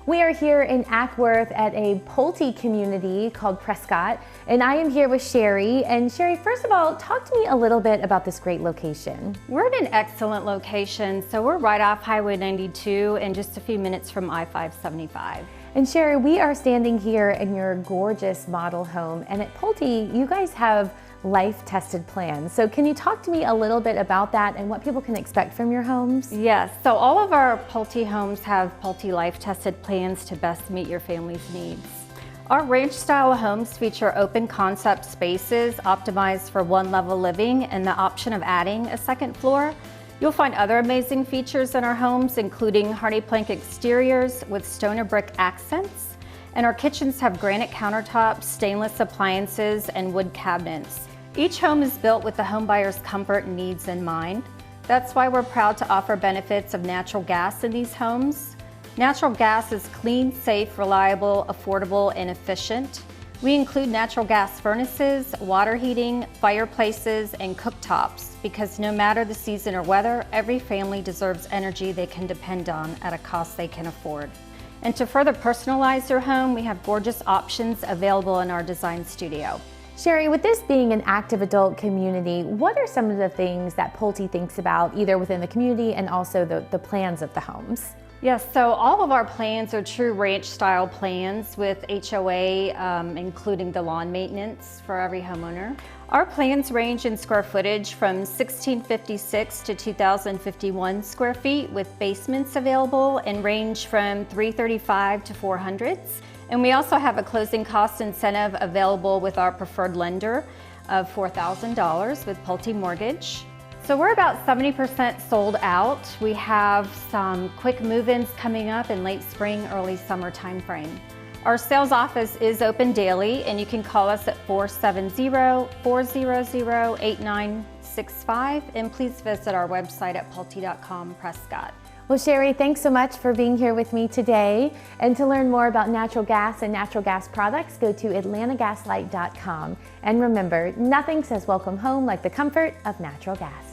We are here in Acworth at a Pulte community called Prescott, and I am here with Sherry. And Sherry, first of all, talk to me a little bit about this great location. We're in an excellent location, so we're right off Highway 92 and just a few minutes from I-575. And Sherry, we are standing here in your gorgeous model home, and at Pulte, you guys have life-tested plans. So can you talk to me a little bit about that and what people can expect from your homes? Yes, so all of our Pulte homes have Pulte life-tested plans to best meet your family's needs. Our ranch-style homes feature open concept spaces optimized for one-level living and the option of adding a second floor. You'll find other amazing features in our homes, including hardy plank exteriors with stone or brick accents. And our kitchens have granite countertops, stainless appliances, and wood cabinets. Each home is built with the home buyer's comfort and needs in mind. That's why we're proud to offer benefits of natural gas in these homes. Natural gas is clean, safe, reliable, affordable, and efficient. We include natural gas furnaces, water heating, fireplaces, and cooktops because no matter the season or weather, every family deserves energy they can depend on at a cost they can afford. And to further personalize your home, we have gorgeous options available in our design studio. Sherry, with this being an active adult community, what are some of the things that Pulte thinks about either within the community and also the plans of the homes? Yes, so all of our plans are true ranch style plans with HOA, including the lawn maintenance for every homeowner. Our plans range in square footage from 1,656 to 2,051 square feet with basements available and range from 335 to 400s. And we also have a closing cost incentive available with our preferred lender of $4,000 with Pulte Mortgage. So we're about 70% sold out. We have some quick move-ins coming up in late spring, early summer timeframe. Our sales office is open daily and you can call us at 470-400-8965 and please visit our website at pulte.com Prescott. Well, Sherry, thanks so much for being here with me today. And to learn more about natural gas and natural gas products, go to atlantagaslight.com. And remember, nothing says welcome home like the comfort of natural gas.